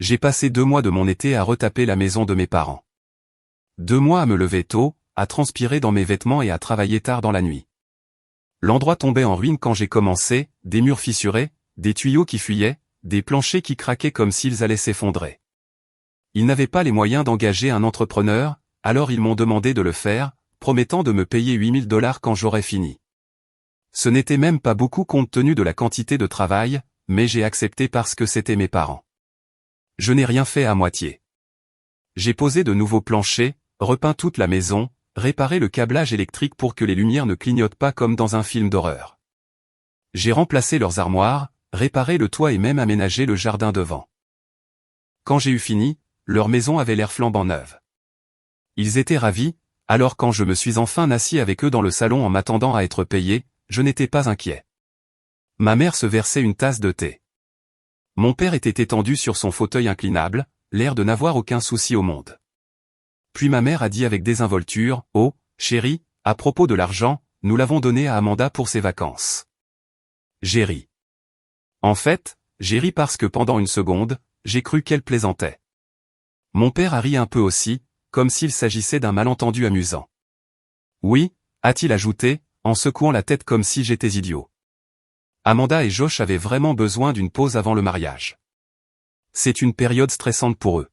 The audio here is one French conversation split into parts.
J'ai passé 2 mois de mon été à retaper la maison de mes parents. 2 mois à me lever tôt, à transpirer dans mes vêtements et à travailler tard dans la nuit. L'endroit tombait en ruine quand j'ai commencé, des murs fissurés, des tuyaux qui fuyaient, des planchers qui craquaient comme s'ils allaient s'effondrer. Ils n'avaient pas les moyens d'engager un entrepreneur, alors ils m'ont demandé de le faire, promettant de me payer 8 000 $ quand j'aurais fini. Ce n'était même pas beaucoup compte tenu de la quantité de travail, mais j'ai accepté parce que c'étaient mes parents. Je n'ai rien fait à moitié. J'ai posé de nouveaux planchers, repeint toute la maison, réparé le câblage électrique pour que les lumières ne clignotent pas comme dans un film d'horreur. J'ai remplacé leurs armoires, réparé le toit et même aménagé le jardin devant. Quand j'ai eu fini, leur maison avait l'air flambant neuve. Ils étaient ravis, alors quand je me suis enfin assis avec eux dans le salon en m'attendant à être payé, je n'étais pas inquiet. Ma mère se versait une tasse de thé. Mon père était étendu sur son fauteuil inclinable, l'air de n'avoir aucun souci au monde. Puis ma mère a dit avec désinvolture, « Oh, chérie, à propos de l'argent, nous l'avons donné à Amanda pour ses vacances. » J'ai ri. En fait, j'ai ri parce que pendant une seconde, j'ai cru qu'elle plaisantait. Mon père a ri un peu aussi, comme s'il s'agissait d'un malentendu amusant. Oui, a-t-il ajouté, en secouant la tête comme si j'étais idiot. Amanda et Josh avaient vraiment besoin d'une pause avant le mariage. C'est une période stressante pour eux.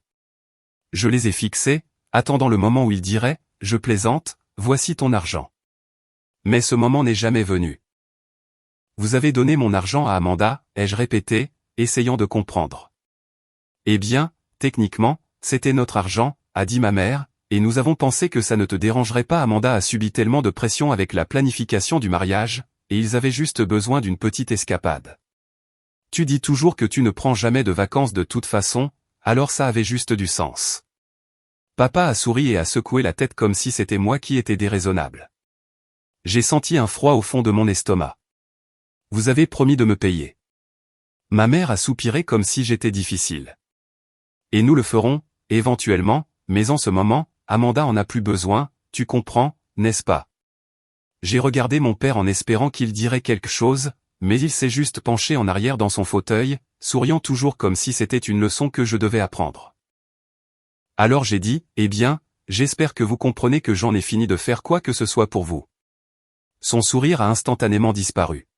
Je les ai fixés, attendant le moment où ils diraient, « Je plaisante, voici ton argent. » Mais ce moment n'est jamais venu. « Vous avez donné mon argent à Amanda » ai-je répété, essayant de comprendre. « Eh bien, techniquement, c'était notre argent » a dit ma mère, « et nous avons pensé que ça ne te dérangerait pas. Amanda a subi tellement de pression avec la planification du mariage, et ils avaient juste besoin d'une petite escapade. Tu dis toujours que tu ne prends jamais de vacances de toute façon, alors ça avait juste du sens. » Papa a souri et a secoué la tête comme si c'était moi qui étais déraisonnable. J'ai senti un froid au fond de mon estomac. « Vous avez promis de me payer. » Ma mère a soupiré comme si j'étais difficile. « Et nous le ferons, éventuellement, mais en ce moment, Amanda en a plus besoin, tu comprends, n'est-ce pas ?» J'ai regardé mon père en espérant qu'il dirait quelque chose, mais il s'est juste penché en arrière dans son fauteuil, souriant toujours comme si c'était une leçon que je devais apprendre. Alors j'ai dit, « Eh bien, j'espère que vous comprenez que j'en ai fini de faire quoi que ce soit pour vous. » Son sourire a instantanément disparu.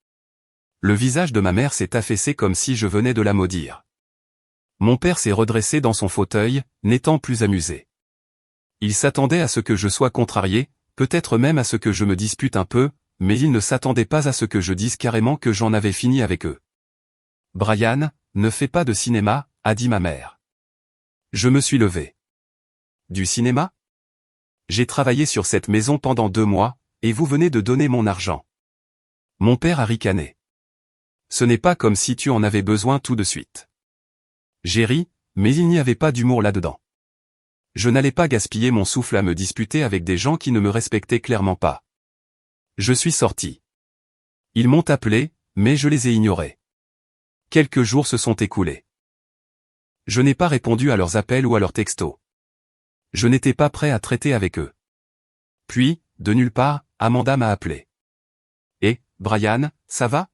Le visage de ma mère s'est affaissé comme si je venais de la maudire. Mon père s'est redressé dans son fauteuil, n'étant plus amusé. Il s'attendait à ce que je sois contrarié, peut-être même à ce que je me dispute un peu, mais il ne s'attendait pas à ce que je dise carrément que j'en avais fini avec eux. « Brian, ne fais pas de cinéma » a dit ma mère. Je me suis levé. « Du cinéma ? J'ai travaillé sur cette maison pendant 2 mois, et vous venez de donner mon argent. » Mon père a ricané. « Ce n'est pas comme si tu en avais besoin tout de suite. » J'ai ri, mais il n'y avait pas d'humour là-dedans. Je n'allais pas gaspiller mon souffle à me disputer avec des gens qui ne me respectaient clairement pas. Je suis sorti. Ils m'ont appelé, mais je les ai ignorés. Quelques jours se sont écoulés. Je n'ai pas répondu à leurs appels ou à leurs textos. Je n'étais pas prêt à traiter avec eux. Puis, de nulle part, Amanda m'a appelé. « Eh, Brian, ça va ?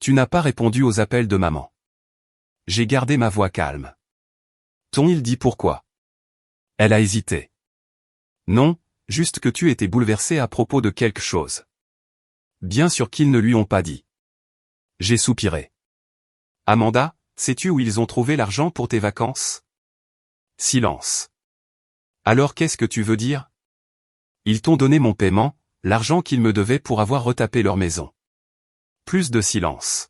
Tu n'as pas répondu aux appels de maman. » J'ai gardé ma voix calme. « T'ont-ils dit pourquoi ? » Elle a hésité. « Non, juste que tu étais bouleversé à propos de quelque chose. » Bien sûr qu'ils ne lui ont pas dit. J'ai soupiré. « Amanda, sais-tu où ils ont trouvé l'argent pour tes vacances ? » Silence. « Alors qu'est-ce que tu veux dire ? » Ils t'ont donné mon paiement, l'argent qu'ils me devaient pour avoir retapé leur maison. Plus de silence.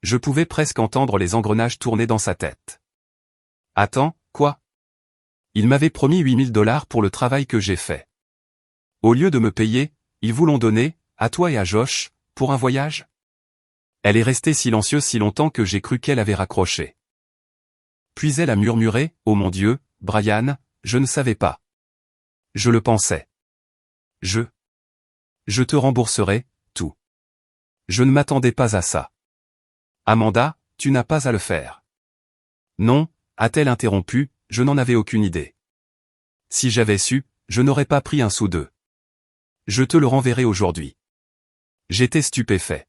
Je pouvais presque entendre les engrenages tourner dans sa tête. « Attends, quoi ? Ils m'avaient promis 8 000 $ pour le travail que j'ai fait. Au lieu de me payer, ils vous l'ont donné, à toi et à Josh, pour un voyage ? » Elle est restée silencieuse si longtemps que j'ai cru qu'elle avait raccroché. Puis elle a murmuré, « Oh mon Dieu, Brian, je ne savais pas. Je le pensais. Je te rembourserai, tout. Je ne m'attendais pas à ça. Amanda, tu n'as pas à le faire. » Non, a-t-elle interrompu, je n'en avais aucune idée. Si j'avais su, je n'aurais pas pris un sou d'eux. Je te le renverrai aujourd'hui. J'étais stupéfait.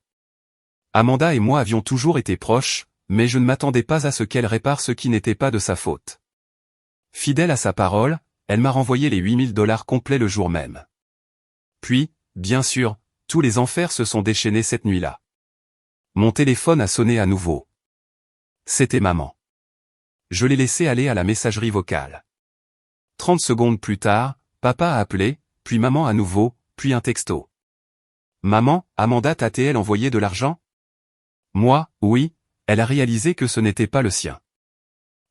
Amanda et moi avions toujours été proches, mais je ne m'attendais pas à ce qu'elle répare ce qui n'était pas de sa faute. Fidèle à sa parole, elle m'a renvoyé les 8 000 $ complets le jour même. Puis, bien sûr, tous les enfers se sont déchaînés cette nuit-là. Mon téléphone a sonné à nouveau. C'était maman. Je l'ai laissé aller à la messagerie vocale. 30 secondes plus tard, papa a appelé, puis maman à nouveau, puis un texto. Maman, Amanda t'a-t-elle envoyé de l'argent? Moi, oui, elle a réalisé que ce n'était pas le sien.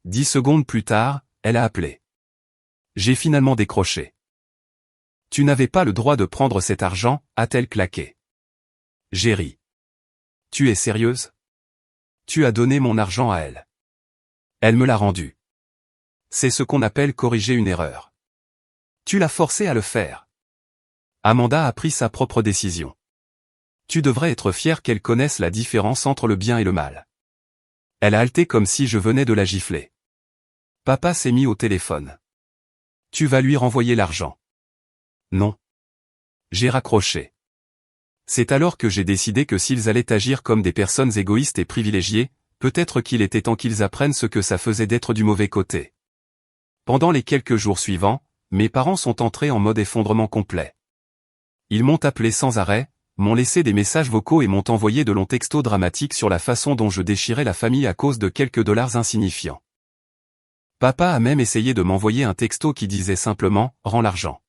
10 secondes plus tard, elle a appelé. J'ai finalement décroché. Tu n'avais pas le droit de prendre cet argent, a-t-elle claqué. J'ai ri. Tu es sérieuse? Tu as donné mon argent à elle. Elle me l'a rendu. C'est ce qu'on appelle corriger une erreur. Tu l'as forcée à le faire. Amanda a pris sa propre décision. Tu devrais être fier qu'elle connaisse la différence entre le bien et le mal. Elle a halté comme si je venais de la gifler. Papa s'est mis au téléphone. Tu vas lui renvoyer l'argent. Non. J'ai raccroché. C'est alors que j'ai décidé que s'ils allaient agir comme des personnes égoïstes et privilégiées, peut-être qu'il était temps qu'ils apprennent ce que ça faisait d'être du mauvais côté. Pendant les quelques jours suivants, mes parents sont entrés en mode effondrement complet. Ils m'ont appelé sans arrêt, m'ont laissé des messages vocaux et m'ont envoyé de longs textos dramatiques sur la façon dont je déchirais la famille à cause de quelques dollars insignifiants. Papa a même essayé de m'envoyer un texto qui disait simplement « Rends l'argent ».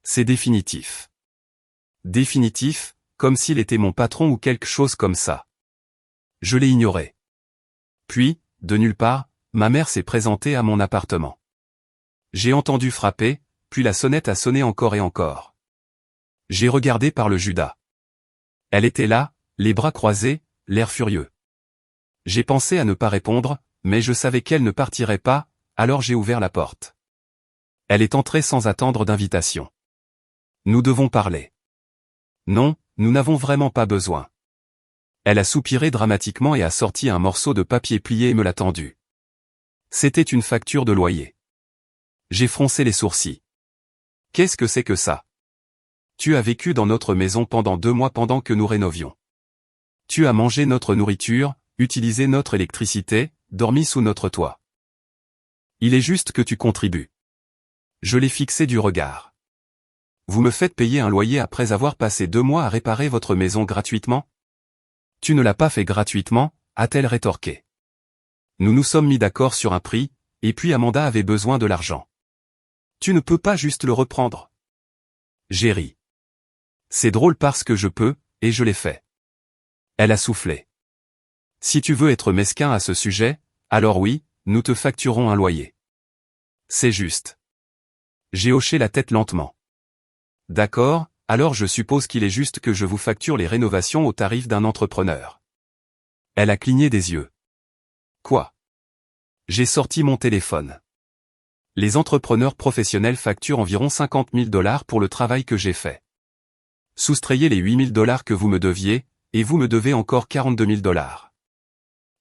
C'est définitif. Définitif, comme s'il était mon patron ou quelque chose comme ça. Je l'ai ignoré. Puis, de nulle part, ma mère s'est présentée à mon appartement. J'ai entendu frapper, puis la sonnette a sonné encore et encore. J'ai regardé par le Judas. Elle était là, les bras croisés, l'air furieux. J'ai pensé à ne pas répondre, mais je savais qu'elle ne partirait pas, alors j'ai ouvert la porte. Elle est entrée sans attendre d'invitation. Nous devons parler. Non, nous n'avons vraiment pas besoin. Elle a soupiré dramatiquement et a sorti un morceau de papier plié et me l'a tendu. C'était une facture de loyer. J'ai froncé les sourcils. Qu'est-ce que c'est que ça? Tu as vécu dans notre maison pendant 2 mois pendant que nous rénovions. Tu as mangé notre nourriture, utilisé notre électricité, dormi sous notre toit. Il est juste que tu contribues. Je l'ai fixé du regard. Vous me faites payer un loyer après avoir passé 2 mois à réparer votre maison gratuitement? Tu ne l'as pas fait gratuitement, a-t-elle rétorqué. Nous nous sommes mis d'accord sur un prix, et puis Amanda avait besoin de l'argent. Tu ne peux pas juste le reprendre. J'ai ri. C'est drôle parce que je peux, et je l'ai fait. Elle a soufflé. Si tu veux être mesquin à ce sujet, alors oui, nous te facturons un loyer. C'est juste. J'ai hoché la tête lentement. D'accord, alors je suppose qu'il est juste que je vous facture les rénovations au tarif d'un entrepreneur. Elle a cligné des yeux. Quoi? J'ai sorti mon téléphone. Les entrepreneurs professionnels facturent environ 50 000 $ pour le travail que j'ai fait. Soustrayez les 8 000 $ que vous me deviez, et vous me devez encore 42 000 $.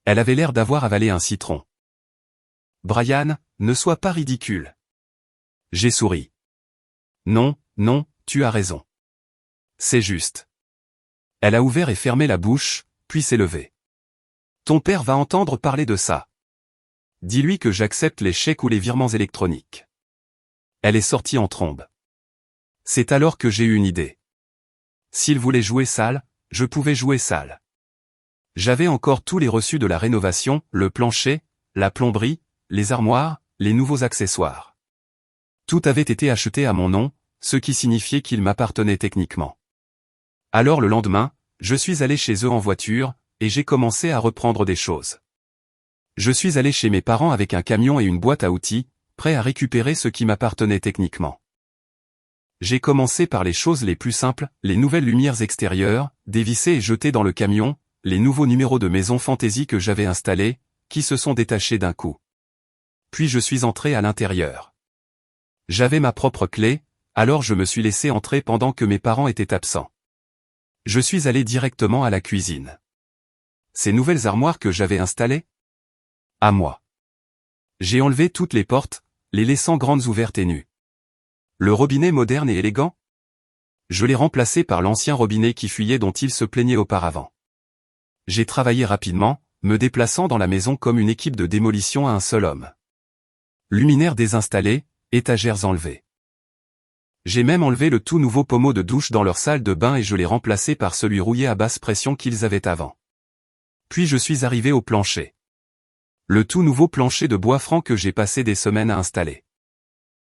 Elle avait l'air d'avoir avalé un citron. Brian, ne sois pas ridicule. J'ai souri. Non, non, tu as raison. C'est juste. Elle a ouvert et fermé la bouche, puis s'est levée. Ton père va entendre parler de ça. Dis-lui que j'accepte les chèques ou les virements électroniques. Elle est sortie en trombe. C'est alors que j'ai eu une idée. S'il voulait jouer sale, je pouvais jouer sale. J'avais encore tous les reçus de la rénovation, le plancher, la plomberie, les armoires, les nouveaux accessoires. Tout avait été acheté à mon nom, ce qui signifiait qu'il m'appartenait techniquement. Alors le lendemain, je suis allé chez eux en voiture, et j'ai commencé à reprendre des choses. Je suis allé chez mes parents avec un camion et une boîte à outils, prêt à récupérer ce qui m'appartenait techniquement. J'ai commencé par les choses les plus simples, les nouvelles lumières extérieures, dévissées et jetées dans le camion, les nouveaux numéros de maison fantaisie que j'avais installés, qui se sont détachés d'un coup. Puis je suis entré à l'intérieur. J'avais ma propre clé, alors je me suis laissé entrer pendant que mes parents étaient absents. Je suis allé directement à la cuisine. Ces nouvelles armoires que j'avais installées? À moi. J'ai enlevé toutes les portes, les laissant grandes ouvertes et nues. Le robinet moderne et élégant? Je l'ai remplacé par l'ancien robinet qui fuyait dont il se plaignait auparavant. J'ai travaillé rapidement, me déplaçant dans la maison comme une équipe de démolition à un seul homme. Luminaires désinstallés, étagères enlevées. J'ai même enlevé le tout nouveau pommeau de douche dans leur salle de bain et je l'ai remplacé par celui rouillé à basse pression qu'ils avaient avant. Puis je suis arrivé au plancher. Le tout nouveau plancher de bois franc que j'ai passé des semaines à installer.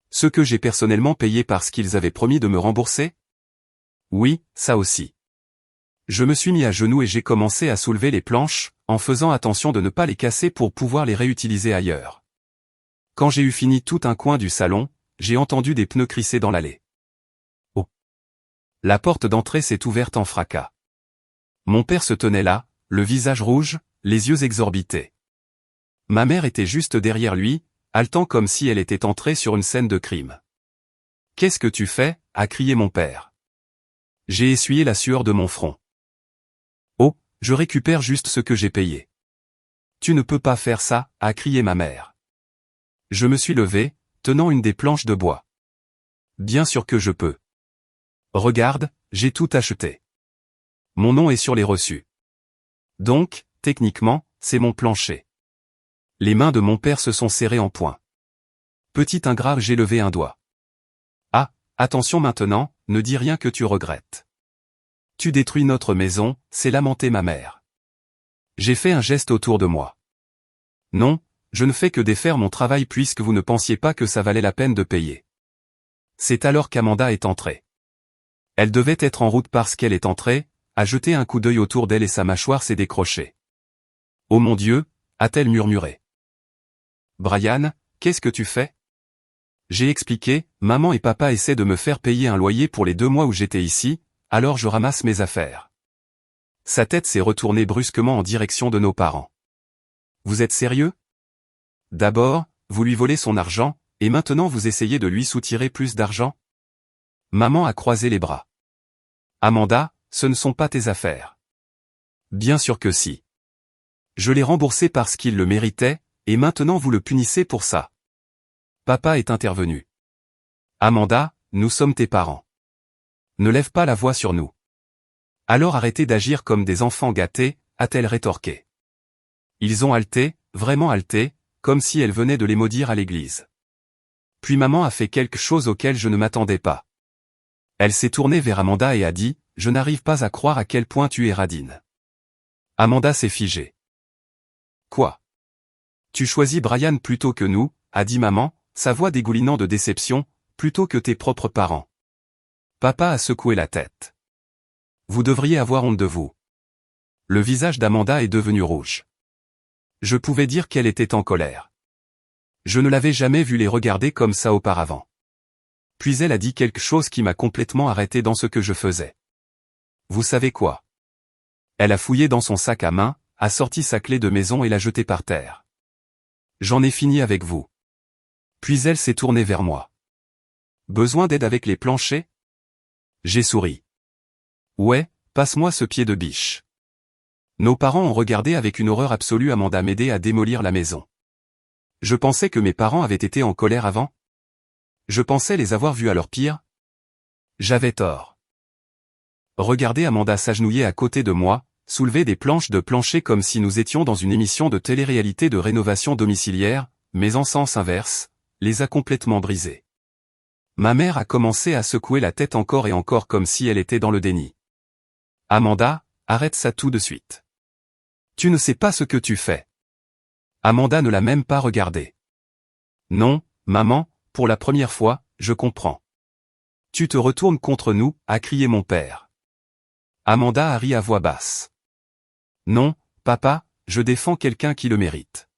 Ce que j'ai personnellement payé parce qu'ils avaient promis de me rembourser? Oui, ça aussi. Je me suis mis à genoux et j'ai commencé à soulever les planches, en faisant attention de ne pas les casser pour pouvoir les réutiliser ailleurs. Quand j'ai eu fini tout un coin du salon, j'ai entendu des pneus crisser dans l'allée. Oh! La porte d'entrée s'est ouverte en fracas. Mon père se tenait là, le visage rouge, les yeux exorbités. Ma mère était juste derrière lui, haletant comme si elle était entrée sur une scène de crime. « Qu'est-ce que tu fais » a crié mon père. J'ai essuyé la sueur de mon front. « Oh, je récupère juste ce que j'ai payé. »« Tu ne peux pas faire ça » a crié ma mère. Je me suis levé, tenant une des planches de bois. « Bien sûr que je peux. Regarde, j'ai tout acheté. Mon nom est sur les reçus. Donc, techniquement, c'est mon plancher. » Les mains de mon père se sont serrées en poing. Petit ingrat, j'ai levé un doigt. Ah, attention maintenant, ne dis rien que tu regrettes. Tu détruis notre maison, s'est lamentée ma mère. J'ai fait un geste autour de moi. Non, je ne fais que défaire mon travail puisque vous ne pensiez pas que ça valait la peine de payer. C'est alors qu'Amanda est entrée. Elle devait être en route parce qu'elle est entrée, a jeté un coup d'œil autour d'elle et sa mâchoire s'est décrochée. Oh mon Dieu, a-t-elle murmuré. Brian, qu'est-ce que tu fais? J'ai expliqué, maman et papa essaient de me faire payer un loyer pour les 2 mois où j'étais ici, alors je ramasse mes affaires. Sa tête s'est retournée brusquement en direction de nos parents. Vous êtes sérieux? D'abord, vous lui volez son argent, et maintenant vous essayez de lui soutirer plus d'argent? Maman a croisé les bras. Amanda, ce ne sont pas tes affaires. Bien sûr que si. Je l'ai remboursé parce qu'il le méritait, et maintenant vous le punissez pour ça. Papa est intervenu. Amanda, nous sommes tes parents. Ne lève pas la voix sur nous. Alors arrêtez d'agir comme des enfants gâtés, a-t-elle rétorqué. Ils ont halté, vraiment halté, comme si elle venait de les maudire à l'église. Puis maman a fait quelque chose auquel je ne m'attendais pas. Elle s'est tournée vers Amanda et a dit, « Je n'arrive pas à croire à quel point tu es radine. » Amanda s'est figée. Quoi? Tu choisis Brian plutôt que nous, a dit maman, sa voix dégoulinant de déception, plutôt que tes propres parents. Papa a secoué la tête. Vous devriez avoir honte de vous. Le visage d'Amanda est devenu rouge. Je pouvais dire qu'elle était en colère. Je ne l'avais jamais vue les regarder comme ça auparavant. Puis elle a dit quelque chose qui m'a complètement arrêté dans ce que je faisais. Vous savez quoi? Elle a fouillé dans son sac à main, a sorti sa clé de maison et l'a jetée par terre. J'en ai fini avec vous. Puis elle s'est tournée vers moi. Besoin d'aide avec les planchers? J'ai souri. Ouais, passe-moi ce pied de biche. Nos parents ont regardé avec une horreur absolue Amanda m'aider à démolir la maison. Je pensais que mes parents avaient été en colère avant. Je pensais les avoir vus à leur pire. J'avais tort. Regardez Amanda s'agenouiller à côté de moi, soulever des planches de plancher comme si nous étions dans une émission de télé-réalité de rénovation domiciliaire, mais en sens inverse, les a complètement brisés. Ma mère a commencé à secouer la tête encore et encore comme si elle était dans le déni. Amanda, arrête ça tout de suite. Tu ne sais pas ce que tu fais. Amanda ne l'a même pas regardé. Non, maman, pour la première fois, je comprends. Tu te retournes contre nous, a crié mon père. Amanda a ri à voix basse. Non, papa, je défends quelqu'un qui le mérite.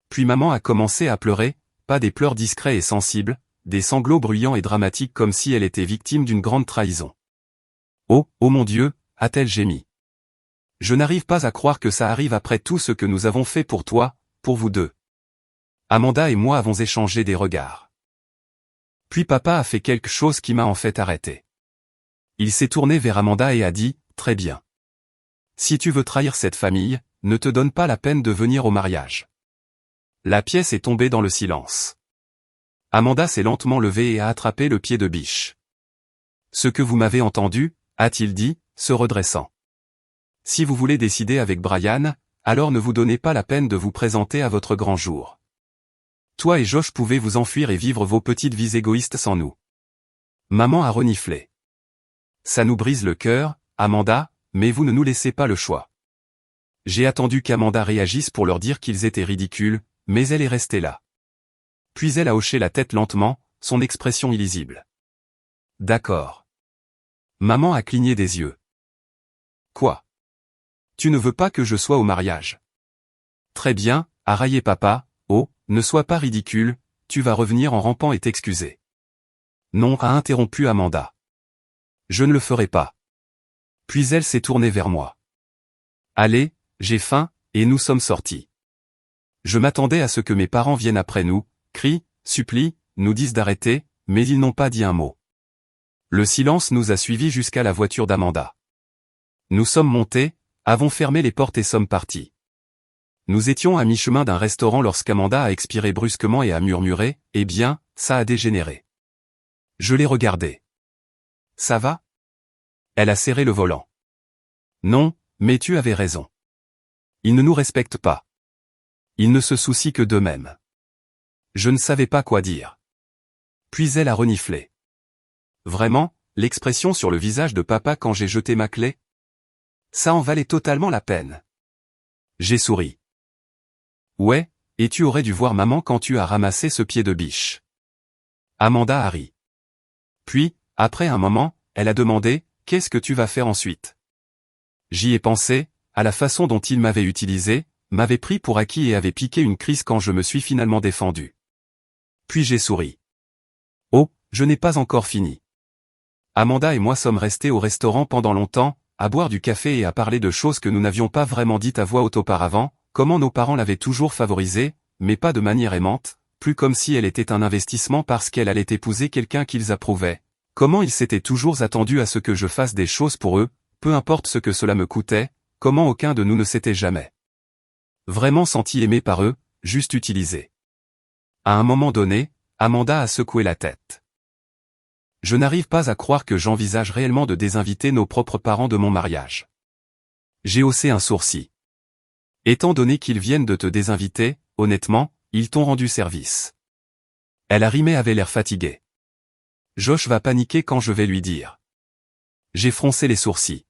Puis maman a commencé à pleurer, pas des pleurs discrets et sensibles, des sanglots bruyants et dramatiques comme si elle était victime d'une grande trahison. Oh, oh mon Dieu, a-t-elle gémi. Je n'arrive pas à croire que ça arrive après tout ce que nous avons fait pour toi, pour vous deux. Amanda et moi avons échangé des regards. Puis papa a fait quelque chose qui m'a en fait arrêté. Il s'est tourné vers Amanda et a dit, « Très bien. Si tu veux trahir cette famille, ne te donne pas la peine de venir au mariage. » La pièce est tombée dans le silence. Amanda s'est lentement levée et a attrapé le pied de biche. « Ce que vous m'avez entendu, a-t-il dit, se redressant. Si vous voulez décider avec Brian, alors ne vous donnez pas la peine de vous présenter à votre grand jour. Toi et Josh pouvez vous enfuir et vivre vos petites vies égoïstes sans nous. Maman a reniflé. Ça nous brise le cœur, Amanda, mais vous ne nous laissez pas le choix. J'ai attendu qu'Amanda réagisse pour leur dire qu'ils étaient ridicules, mais elle est restée là. Puis elle a hoché la tête lentement, son expression illisible. D'accord. Maman a cligné des yeux. Quoi? Tu ne veux pas que je sois au mariage? Très bien, a raillé papa, oh, ne sois pas ridicule, tu vas revenir en rampant et t'excuser. Non, a interrompu Amanda. Je ne le ferai pas. Puis elle s'est tournée vers moi. Allez, j'ai faim, et nous sommes sortis. Je m'attendais à ce que mes parents viennent après nous, crient, supplient, nous disent d'arrêter, mais ils n'ont pas dit un mot. Le silence nous a suivis jusqu'à la voiture d'Amanda. Nous sommes montés, avons fermé les portes et sommes partis. Nous étions à mi-chemin d'un restaurant lorsqu'Amanda a expiré brusquement et a murmuré, « Eh bien, ça a dégénéré. » Je l'ai regardée. « Ça va ?» Elle a serré le volant. « Non, mais tu avais raison. Ils ne nous respectent pas. Ils ne se soucient que d'eux-mêmes. » Je ne savais pas quoi dire. Puis elle a reniflé. Vraiment, l'expression sur le visage de papa quand j'ai jeté ma clé? Ça en valait totalement la peine. J'ai souri. Ouais, et tu aurais dû voir maman quand tu as ramassé ce pied de biche. Amanda a ri. Puis, après un moment, elle a demandé, qu'est-ce que tu vas faire ensuite? J'y ai pensé, à la façon dont il m'avait utilisé, m'avait pris pour acquis et avait piqué une crise quand je me suis finalement défendu. Puis j'ai souri. Oh, je n'ai pas encore fini. Amanda et moi sommes restés au restaurant pendant longtemps, à boire du café et à parler de choses que nous n'avions pas vraiment dites à voix haute auparavant, comment nos parents l'avaient toujours favorisée, mais pas de manière aimante, plus comme si elle était un investissement parce qu'elle allait épouser quelqu'un qu'ils approuvaient, comment ils s'étaient toujours attendus à ce que je fasse des choses pour eux, peu importe ce que cela me coûtait, comment aucun de nous ne s'était jamais vraiment senti aimé par eux, juste utilisé. À un moment donné, Amanda a secoué la tête. Je n'arrive pas à croire que j'envisage réellement de désinviter nos propres parents de mon mariage. J'ai haussé un sourcil. Étant donné qu'ils viennent de te désinviter, honnêtement, ils t'ont rendu service. Elle a rimé avait l'air fatigué. Josh va paniquer quand je vais lui dire. J'ai froncé les sourcils.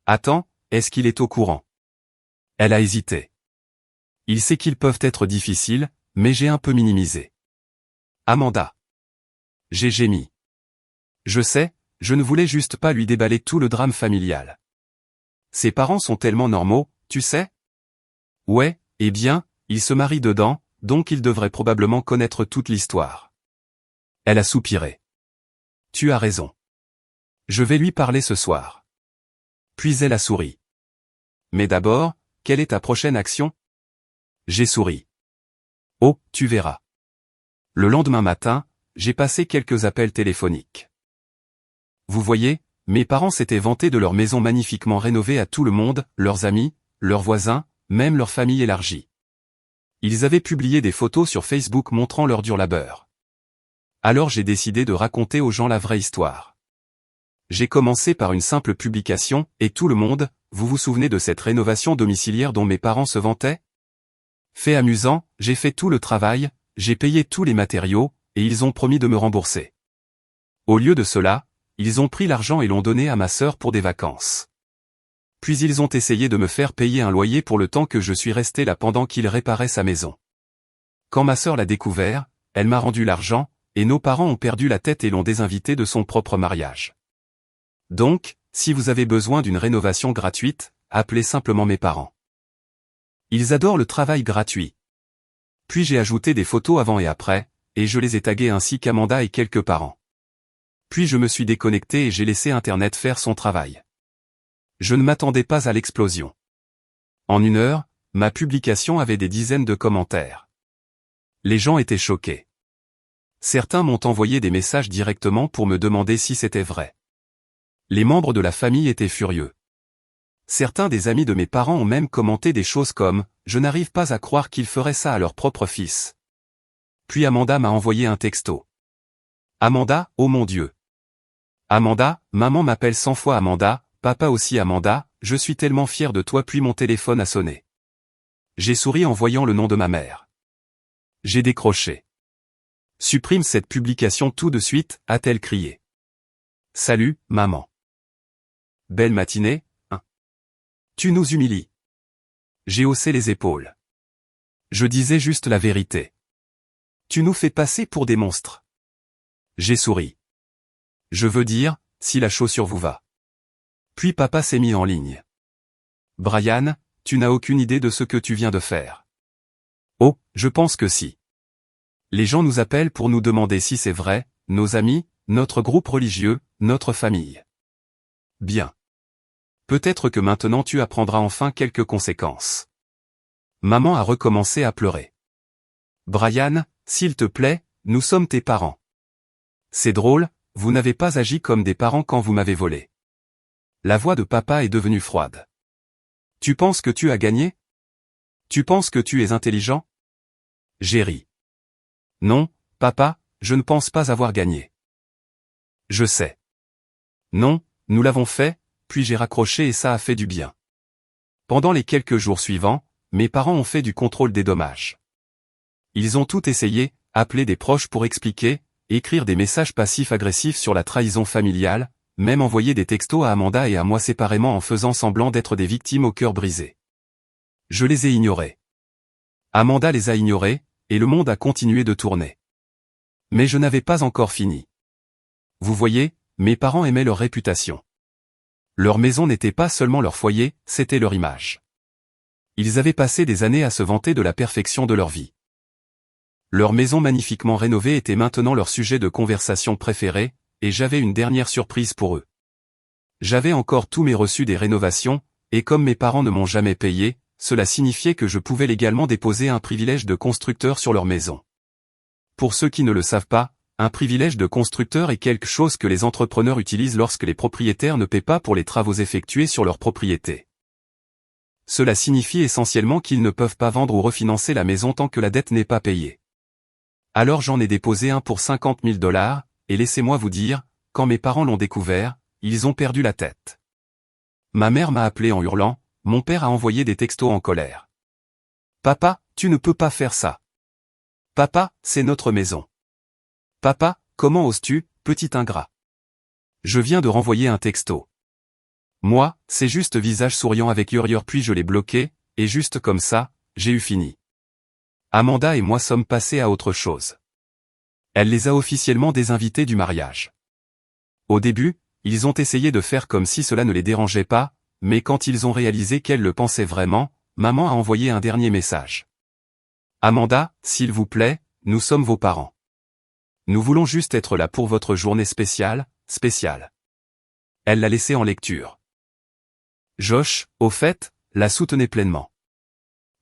Attends, est-ce qu'il est au courant? Elle a hésité. Il sait qu'ils peuvent être difficiles, mais j'ai un peu minimisé. Amanda. J'ai gémi. Je sais, je ne voulais juste pas lui déballer tout le drame familial. Ses parents sont tellement normaux, tu sais? Ouais, eh bien, ils se marient dedans, donc ils devraient probablement connaître toute l'histoire. Elle a soupiré. Tu as raison. Je vais lui parler ce soir. Puis elle a souri. Mais d'abord, quelle est ta prochaine action? J'ai souri. Oh, tu verras. Le lendemain matin, j'ai passé quelques appels téléphoniques. Vous voyez, mes parents s'étaient vantés de leur maison magnifiquement rénovée à tout le monde, leurs amis, leurs voisins, même leur famille élargie. Ils avaient publié des photos sur Facebook montrant leur dur labeur. Alors j'ai décidé de raconter aux gens la vraie histoire. J'ai commencé par une simple publication, et tout le monde, vous vous souvenez de cette rénovation domiciliaire dont mes parents se vantaient? Fait amusant, j'ai fait tout le travail, j'ai payé tous les matériaux, et ils ont promis de me rembourser. Au lieu de cela, ils ont pris l'argent et l'ont donné à ma sœur pour des vacances. Puis ils ont essayé de me faire payer un loyer pour le temps que je suis resté là pendant qu'ils réparaient sa maison. Quand ma sœur l'a découvert, elle m'a rendu l'argent, et nos parents ont perdu la tête et l'ont désinvité de son propre mariage. Donc, si vous avez besoin d'une rénovation gratuite, appelez simplement mes parents. Ils adorent le travail gratuit. Puis j'ai ajouté des photos avant et après, et je les ai taguées ainsi qu'Amanda et quelques parents. Puis je me suis déconnecté et j'ai laissé Internet faire son travail. Je ne m'attendais pas à l'explosion. En 1 heure, ma publication avait des dizaines de commentaires. Les gens étaient choqués. Certains m'ont envoyé des messages directement pour me demander si c'était vrai. Les membres de la famille étaient furieux. Certains des amis de mes parents ont même commenté des choses comme « Je n'arrive pas à croire qu'ils feraient ça à leur propre fils ». Puis Amanda m'a envoyé un texto. Amanda, oh mon Dieu. Amanda, maman m'appelle 100 fois Amanda, papa aussi Amanda, je suis tellement fier de toi puis mon téléphone a sonné. J'ai souri en voyant le nom de ma mère. J'ai décroché. Supprime cette publication tout de suite, a-t-elle crié. Salut, maman. Belle matinée, hein. Tu nous humilies. J'ai haussé les épaules. Je disais juste la vérité. Tu nous fais passer pour des monstres. J'ai souri. Je veux dire, si la chaussure vous va. Puis papa s'est mis en ligne. Brian, tu n'as aucune idée de ce que tu viens de faire. Oh, je pense que si. Les gens nous appellent pour nous demander si c'est vrai, nos amis, notre groupe religieux, notre famille. Bien. Peut-être que maintenant tu apprendras enfin quelques conséquences. Maman a recommencé à pleurer. Brian, s'il te plaît, nous sommes tes parents. C'est drôle, vous n'avez pas agi comme des parents quand vous m'avez volé. La voix de papa est devenue froide. Tu penses que tu as gagné? Tu penses que tu es intelligent? J'ai ri. Non, papa, je ne pense pas avoir gagné. Je sais. Non, nous l'avons fait, puis j'ai raccroché et ça a fait du bien. Pendant les quelques jours suivants, mes parents ont fait du contrôle des dommages. Ils ont tout essayé, appelé des proches pour expliquer, écrire des messages passifs-agressifs sur la trahison familiale, même envoyer des textos à Amanda et à moi séparément en faisant semblant d'être des victimes au cœur brisé. Je les ai ignorés. Amanda les a ignorés, et le monde a continué de tourner. Mais je n'avais pas encore fini. Vous voyez, mes parents aimaient leur réputation. Leur maison n'était pas seulement leur foyer, c'était leur image. Ils avaient passé des années à se vanter de la perfection de leur vie. Leur maison magnifiquement rénovée était maintenant leur sujet de conversation préféré, et j'avais une dernière surprise pour eux. J'avais encore tous mes reçus des rénovations, et comme mes parents ne m'ont jamais payé, cela signifiait que je pouvais légalement déposer un privilège de constructeur sur leur maison. Pour ceux qui ne le savent pas, un privilège de constructeur est quelque chose que les entrepreneurs utilisent lorsque les propriétaires ne paient pas pour les travaux effectués sur leur propriété. Cela signifie essentiellement qu'ils ne peuvent pas vendre ou refinancer la maison tant que la dette n'est pas payée. Alors j'en ai déposé un pour 50 000 $, et laissez-moi vous dire, quand mes parents l'ont découvert, ils ont perdu la tête. Ma mère m'a appelé en hurlant, mon père a envoyé des textos en colère. Papa, tu ne peux pas faire ça. Papa, c'est notre maison. Papa, comment oses-tu, petit ingrat? Je viens de renvoyer un texto. Moi, c'est juste visage souriant avec hurrieur puis je l'ai bloqué, et juste comme ça, j'ai eu fini. Amanda et moi sommes passés à autre chose. Elle les a officiellement désinvités du mariage. Au début, ils ont essayé de faire comme si cela ne les dérangeait pas, mais quand ils ont réalisé qu'elle le pensait vraiment, maman a envoyé un dernier message. Amanda, s'il vous plaît, nous sommes vos parents. Nous voulons juste être là pour votre journée spéciale. Elle l'a laissé en lecture. Josh, au fait, la soutenait pleinement.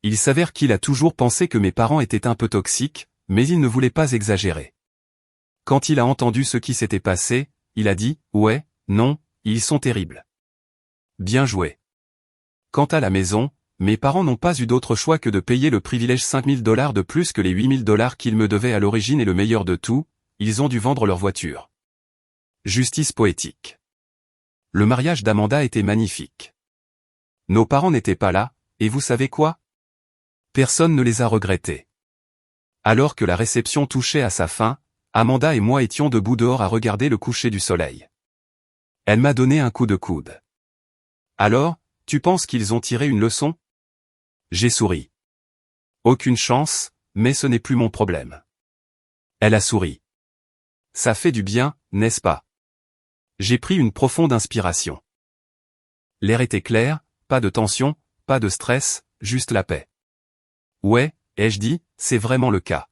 Il s'avère qu'il a toujours pensé que mes parents étaient un peu toxiques, mais il ne voulait pas exagérer. Quand il a entendu ce qui s'était passé, il a dit, ouais, non, ils sont terribles. Bien joué. Quant à la maison, mes parents n'ont pas eu d'autre choix que de payer le privilège 5 000 $ de plus que les 8 000 $ qu'ils me devaient à l'origine et le meilleur de tout, ils ont dû vendre leur voiture. Justice poétique. Le mariage d'Amanda était magnifique. Nos parents n'étaient pas là, et vous savez quoi? Personne ne les a regrettés. Alors que la réception touchait à sa fin, Amanda et moi étions debout dehors à regarder le coucher du soleil. Elle m'a donné un coup de coude. Alors, tu penses qu'ils ont tiré une leçon? J'ai souri. Aucune chance, mais ce n'est plus mon problème. Elle a souri. Ça fait du bien, n'est-ce pas? J'ai pris une profonde inspiration. L'air était clair, pas de tension, pas de stress, juste la paix. Ouais, ai-je dit, c'est vraiment le cas.